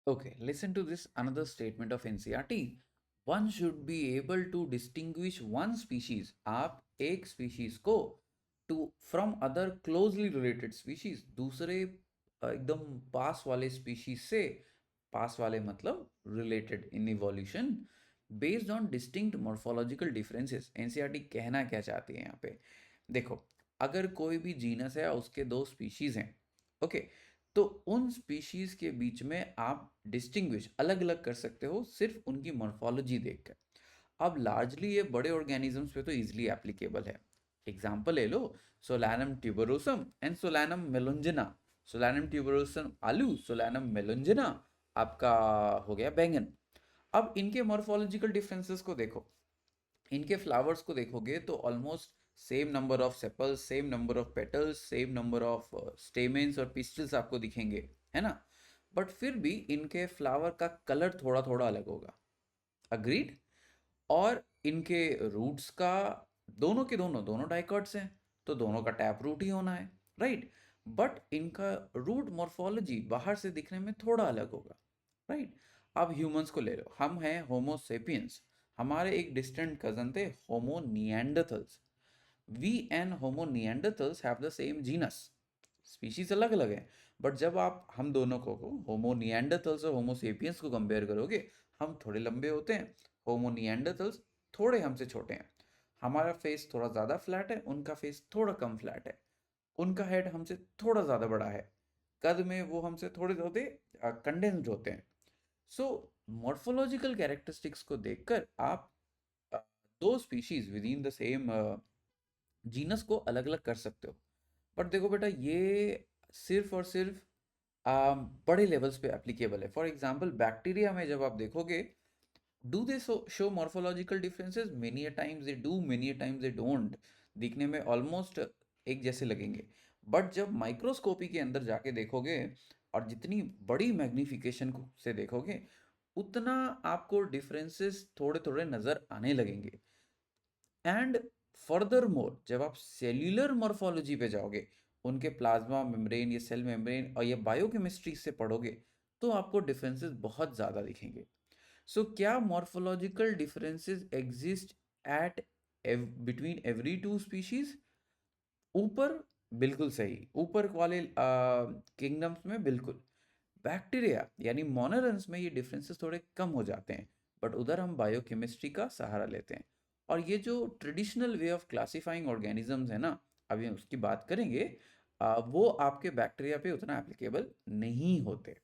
Okay, listen to this another statement of NCRT. One should be able to distinguish one species. आप एक species को to from other closely related species दूसरे एकदम पास वाले species से पास वाले मतलब related in evolution based on distinct morphological differences. NCRT कहना क्या चाहती है यहाँ पे? देखो, अगर कोई भी जीनस है उसके दो स्पीशीज हैं, ओके, तो उन स्पीशीज के बीच में आप डिस्टिंग्विश अलग अलग कर सकते हो सिर्फ उनकी मॉर्फोलॉजी देखकर। अब लार्जली ये बड़े ऑर्गेनिजम्स पे तो इजीली एप्लीकेबल है। एग्जांपल ले लो, Solanum tuberosum and Solanum melongena. Solanum tuberosum आलू, सोलानम मेलोंजिना आपका हो गया बैंगन। अब इनके मॉर्फोलॉजिकल डिफरेंसेस को देखो, इनके फ्लावर्स को देखोगे तो almost same number of sepals, same number of petals, same number of stamens और पिस्टल्स आपको दिखेंगे, है ना? बट फिर भी इनके फ्लावर का कलर थोड़ा थोड़ा अलग होगा। अग्रीड? और इनके रूट्स का, दोनों के दोनों दोनों डाइकॉट्स हैं, तो दोनों का टैप रूट ही होना है, राइट? बट इनका रूट मॉर्फोलॉजी बाहर से दिखने में थोड़ा अलग होगा, राइट? अब ह्यूमंस को ले लो, हम हैं होमो सेपियंस, हमारे एक डिस्टेंट कजन थे Homo Neanderthals. We and Homo Neanderthals have the same genus, species अलग अलग है, बट जब आप हम दोनों को होमो निएंडरथल्स और होमो सेपियंस को कंपेयर करोगे, हम थोड़े लंबे होते हैं, होमो निएंडरथल्स थोड़े हमसे छोटे हैं। हमारा फेस थोड़ा ज़्यादा फ्लैट है, उनका फेस थोड़ा कम फ्लैट है। उनका हेड हमसे थोड़ा ज़्यादा बड़ा है, कद में वो हमसे थोड़े ज़्यादा कंडेंस्ड होते हैं। सो मॉर्फोलॉजिकल कैरेक्टरिस्टिक्स को देखकर आप अ, दो species with in the same genus को अलग अलग कर सकते हो। बट देखो बेटा, ये सिर्फ और सिर्फ बड़े लेवल्स पे एप्लीकेबल है। फॉर एग्जांपल बैक्टीरिया में जब आप देखोगे, do they show morphological differences? Many a times they do, many a times they don't. दिखने में ऑलमोस्ट एक जैसे लगेंगे, बट जब माइक्रोस्कोपी के अंदर जाके देखोगे और जितनी बड़ी मैग्नीफिकेशन से देखोगे, उतना आपको डिफरेंसेस थोड़े थोड़े नज़र आने लगेंगे। एंड फर्दर मोर जब आप सेल्यूलर मॉर्फोलॉजी पे जाओगे, उनके प्लाज्मा मेम्ब्रेन, ये सेल मेम्ब्रेन और ये बायोकेमिस्ट्री से पढ़ोगे, तो आपको डिफरेंसेस बहुत ज़्यादा दिखेंगे। सो क्या morphological differences exist at between every two species? ऊपर बिल्कुल सही, ऊपर वाले किंगडम्स में बिल्कुल। बैक्टीरिया यानी मोनोरेंस में ये डिफरेंसेस थोड़े कम हो जाते हैं, बट उधर हम बायोकेमिस्ट्री का सहारा लेते हैं। और ये जो traditional way of classifying organisms है ना, अभी हम उसकी बात करेंगे, वो आपके बैक्टीरिया पे उतना एप्लीकेबल नहीं होते।